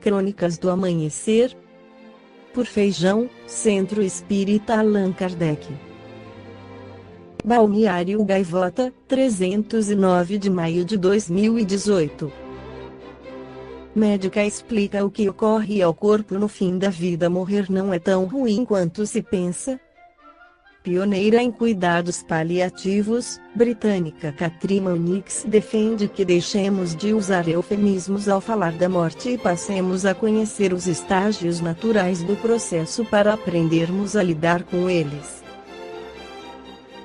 Crônicas do Amanhecer, por Feijão, Centro Espírita Allan Kardec. Balneário Gaivota, 309 de maio de 2018. Médica explica o que ocorre ao corpo no fim da vida. Morrer não é tão ruim quanto se pensa. Pioneira em cuidados paliativos, britânica Catherine Mannix defende que deixemos de usar eufemismos ao falar da morte e passemos a conhecer os estágios naturais do processo para aprendermos a lidar com eles.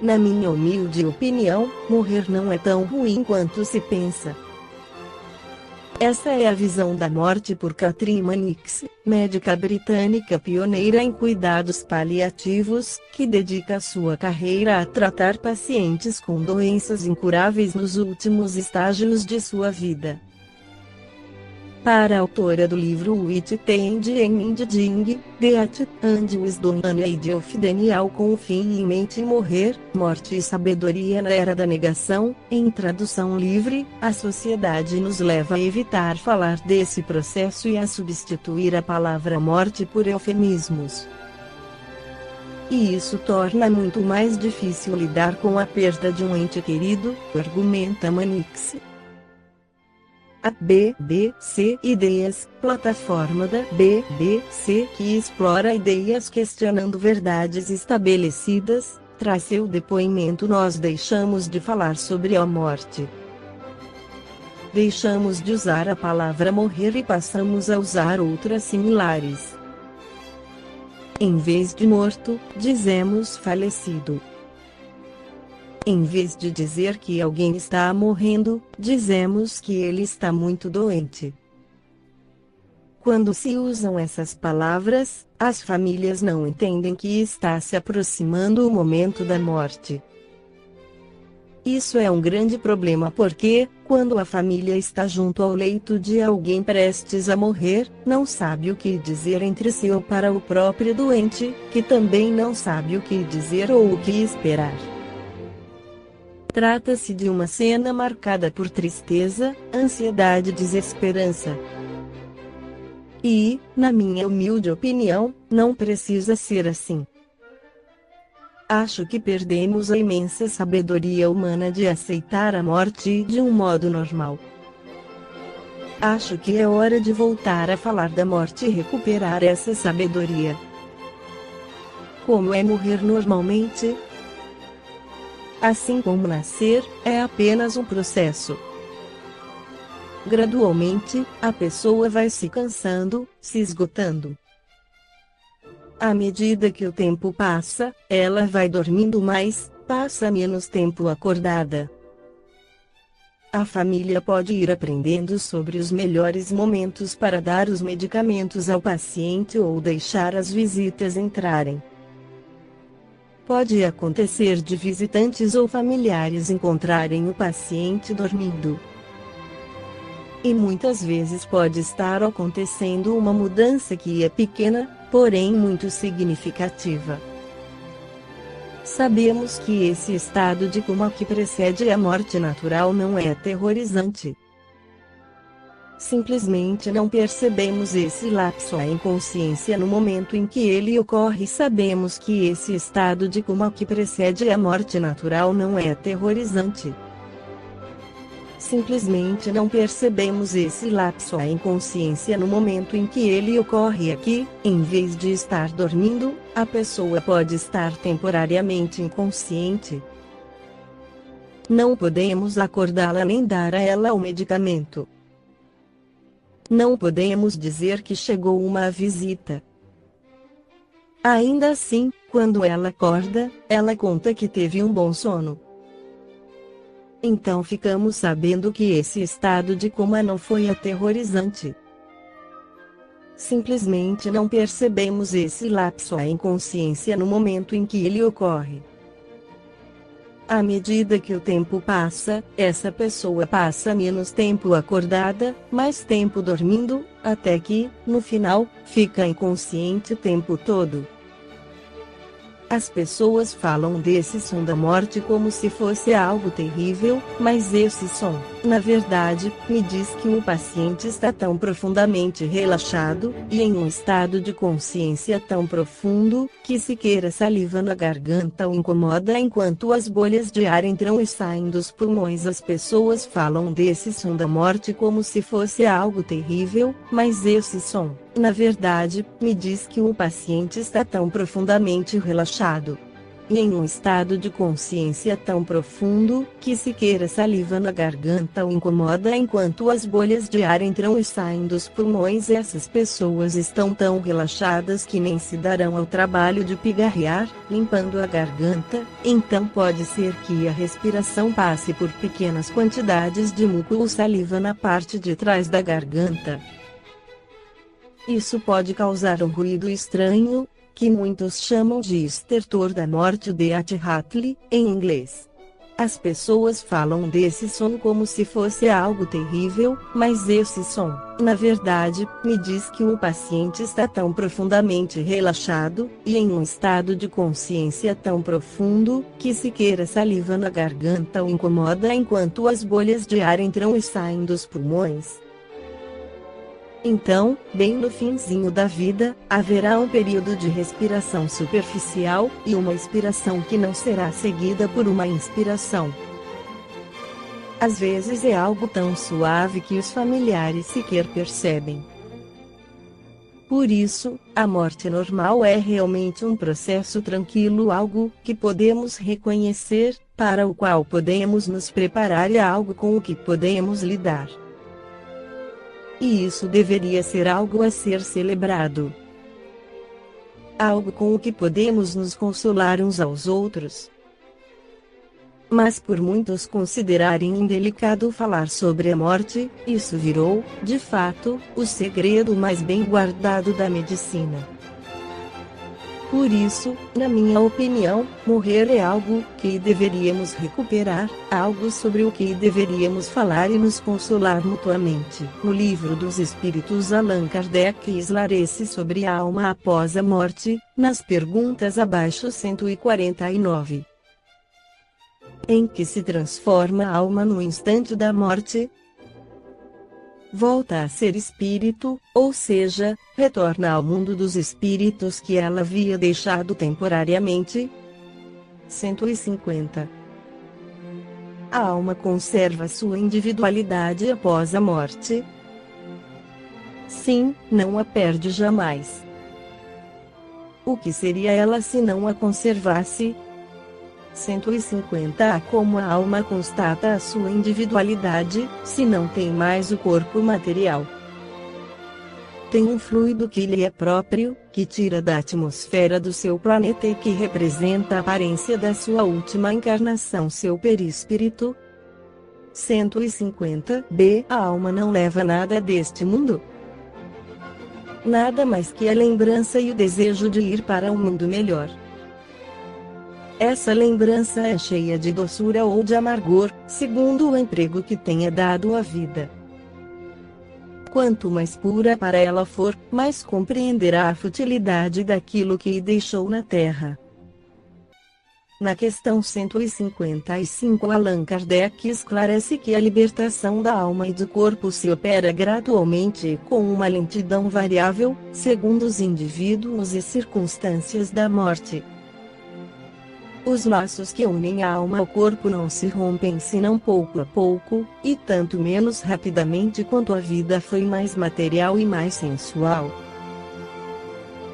Na minha humilde opinião, morrer não é tão ruim quanto se pensa. Essa é a visão da morte por Catherine Mannix, médica britânica pioneira em cuidados paliativos, que dedica sua carreira a tratar pacientes com doenças incuráveis nos últimos estágios de sua vida. Para a autora do livro Wit and Ending, Death and Wisdom an Age of Denial, com o fim em mente morrer, morte e sabedoria na era da negação, em tradução livre, a sociedade nos leva a evitar falar desse processo e a substituir a palavra morte por eufemismos. E isso torna muito mais difícil lidar com a perda de um ente querido, argumenta Mannix. A BBC Ideias, plataforma da BBC que explora ideias questionando verdades estabelecidas, traz seu depoimento. Nós deixamos de falar sobre a morte. Deixamos de usar a palavra morrer e passamos a usar outras similares. Em vez de morto, dizemos falecido. Em vez de dizer que alguém está morrendo, dizemos que ele está muito doente. Quando se usam essas palavras, as famílias não entendem que está se aproximando o momento da morte. Isso é um grande problema porque, quando a família está junto ao leito de alguém prestes a morrer, não sabe o que dizer entre si ou para o próprio doente, que também não sabe o que dizer ou o que esperar. Trata-se de uma cena marcada por tristeza, ansiedade e desesperança. E, na minha humilde opinião, não precisa ser assim. Acho que perdemos a imensa sabedoria humana de aceitar a morte de um modo normal. Acho que é hora de voltar a falar da morte e recuperar essa sabedoria. Como é morrer normalmente? Assim como nascer, é apenas um processo. Gradualmente, a pessoa vai se cansando, se esgotando. À medida que o tempo passa, ela vai dormindo mais, passa menos tempo acordada. A família pode ir aprendendo sobre os melhores momentos para dar os medicamentos ao paciente ou deixar as visitas entrarem. Pode acontecer de visitantes ou familiares encontrarem o paciente dormindo. E muitas vezes pode estar acontecendo uma mudança que é pequena, porém muito significativa. Sabemos que esse estado de coma que precede a morte natural não é aterrorizante. Simplesmente não percebemos esse lapso à inconsciência no momento em que ele ocorre. Sabemos que esse estado de coma que precede a morte natural não é aterrorizante. Simplesmente não percebemos esse lapso à inconsciência no momento em que ele ocorre. Aqui, em vez de estar dormindo, a pessoa pode estar temporariamente inconsciente. Não podemos acordá-la nem dar a ela o medicamento. Não podemos dizer que chegou uma visita. Ainda assim, quando ela acorda, ela conta que teve um bom sono. Então ficamos sabendo que esse estado de coma não foi aterrorizante. Simplesmente não percebemos esse lapso à inconsciência no momento em que ele ocorre. À medida que o tempo passa, essa pessoa passa menos tempo acordada, mais tempo dormindo, até que, no final, fica inconsciente o tempo todo. As pessoas falam desse som da morte como se fosse algo terrível, mas esse som, Na verdade, me diz que o paciente está tão profundamente relaxado, e em um estado de consciência tão profundo, que sequer a saliva na garganta o incomoda enquanto as bolhas de ar entram e saem dos pulmões. As pessoas falam desse som da morte como se fosse algo terrível, mas esse som, na verdade, me diz que o paciente está tão profundamente relaxado, e em um estado de consciência tão profundo, que sequer a saliva na garganta o incomoda enquanto as bolhas de ar entram e saem dos pulmões. Essas pessoas estão tão relaxadas que nem se darão ao trabalho de pigarrear, limpando a garganta. Então pode ser que a respiração passe por pequenas quantidades de muco ou saliva na parte de trás da garganta. Isso pode causar um ruído estranho, que muitos chamam de estertor da morte, de At-Hatli, em inglês. As pessoas falam desse som como se fosse algo terrível, mas esse som, na verdade, me diz que o paciente está tão profundamente relaxado, e em um estado de consciência tão profundo, que sequer a saliva na garganta o incomoda enquanto as bolhas de ar entram e saem dos pulmões. Então, bem no finzinho da vida, haverá um período de respiração superficial, e uma expiração que não será seguida por uma inspiração. Às vezes é algo tão suave que os familiares sequer percebem. Por isso, a morte normal é realmente um processo tranquilo, algo que podemos reconhecer, para o qual podemos nos preparar, e algo com o que podemos lidar. E isso deveria ser algo a ser celebrado. Algo com o que podemos nos consolar uns aos outros. Mas por muitos considerarem indelicado falar sobre a morte, isso virou, de fato, o segredo mais bem guardado da medicina. Por isso, na minha opinião, morrer é algo que deveríamos recuperar, algo sobre o que deveríamos falar e nos consolar mutuamente. No Livro dos Espíritos, Allan Kardec esclarece sobre a alma após a morte, nas perguntas abaixo 149. Em que se transforma a alma no instante da morte? Volta a ser espírito, ou seja, retorna ao mundo dos espíritos que ela havia deixado temporariamente. 150. A alma conserva sua individualidade após a morte? Sim, não a perde jamais. O que seria ela se não a conservasse? 150. Como a alma constata a sua individualidade, se não tem mais o corpo material? Tem um fluido que lhe é próprio, que tira da atmosfera do seu planeta e que representa a aparência da sua última encarnação, seu perispírito. 150b. A alma não leva nada deste mundo? Nada mais que a lembrança e o desejo de ir para um mundo melhor. Essa lembrança é cheia de doçura ou de amargor, segundo o emprego que tenha dado à vida. Quanto mais pura para ela for, mais compreenderá a futilidade daquilo que deixou na Terra. Na questão 155, Allan Kardec esclarece que a libertação da alma e do corpo se opera gradualmente e com uma lentidão variável, segundo os indivíduos e circunstâncias da morte. Os laços que unem a alma ao corpo não se rompem senão pouco a pouco, e tanto menos rapidamente quanto a vida foi mais material e mais sensual.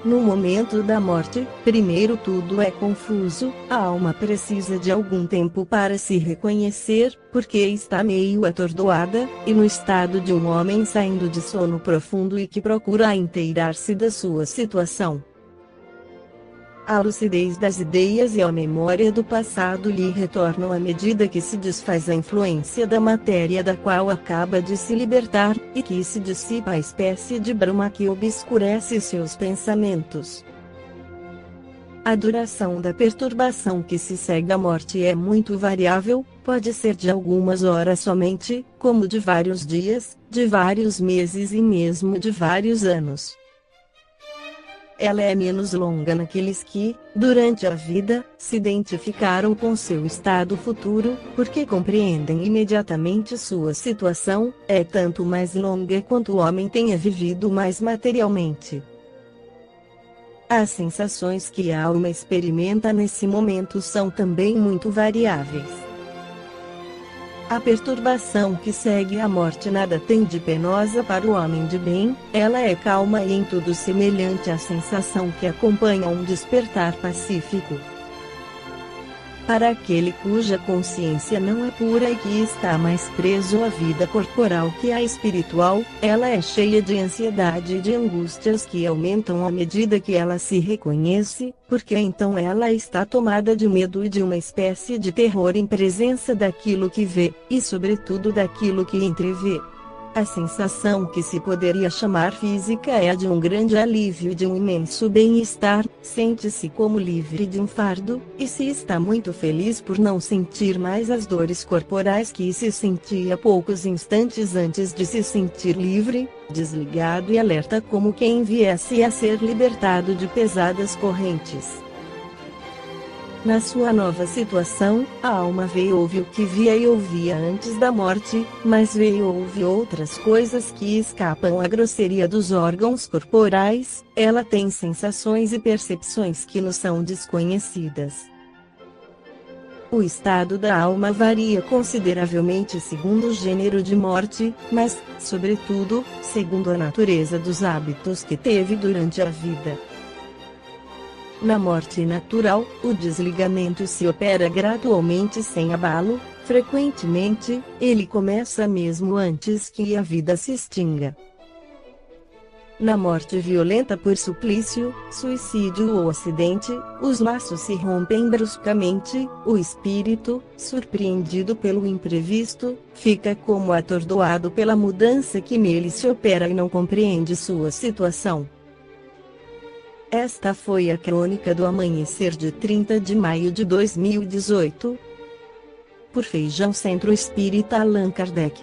No momento da morte, primeiro tudo é confuso, a alma precisa de algum tempo para se reconhecer, porque está meio atordoada, e no estado de um homem saindo de sono profundo e que procura inteirar-se da sua situação. A lucidez das ideias e a memória do passado lhe retornam à medida que se desfaz a influência da matéria da qual acaba de se libertar, e que se dissipa a espécie de bruma que obscurece seus pensamentos. A duração da perturbação que se segue à morte é muito variável, pode ser de algumas horas somente, como de vários dias, de vários meses e mesmo de vários anos. ela é menos longa naqueles que, durante a vida, se identificaram com seu estado futuro, porque compreendem imediatamente sua situação, é tanto mais longa quanto o homem tenha vivido mais materialmente. As sensações que a alma experimenta nesse momento são também muito variáveis. A perturbação que segue a morte nada tem de penosa para o homem de bem, ela é calma e em tudo semelhante à sensação que acompanha um despertar pacífico. Para aquele cuja consciência não é pura e que está mais preso à vida corporal que à espiritual, ela é cheia de ansiedade e de angústias que aumentam à medida que ela se reconhece, porque então ela está tomada de medo e de uma espécie de terror em presença daquilo que vê, e sobretudo daquilo que entrevê. A sensação que se poderia chamar física é a de um grande alívio e de um imenso bem-estar, sente-se como livre de um fardo, e se está muito feliz por não sentir mais as dores corporais que se sentia poucos instantes antes de se sentir livre, desligado e alerta como quem viesse a ser libertado de pesadas correntes. Na sua nova situação, a alma vê e ouve o que via e ouvia antes da morte, mas vê e ouve outras coisas que escapam à grosseria dos órgãos corporais, ela tem sensações e percepções que nos são desconhecidas. O estado da alma varia consideravelmente segundo o gênero de morte, mas, sobretudo, segundo a natureza dos hábitos que teve durante a vida. Na morte natural, o desligamento se opera gradualmente sem abalo, frequentemente, ele começa mesmo antes que a vida se extinga. Na morte violenta por suplício, suicídio ou acidente, os laços se rompem bruscamente, o espírito, surpreendido pelo imprevisto, fica como atordoado pela mudança que nele se opera e não compreende sua situação. Esta foi a crônica do amanhecer de 30 de maio de 2018. Por Feijão Centro Espírita Allan Kardec.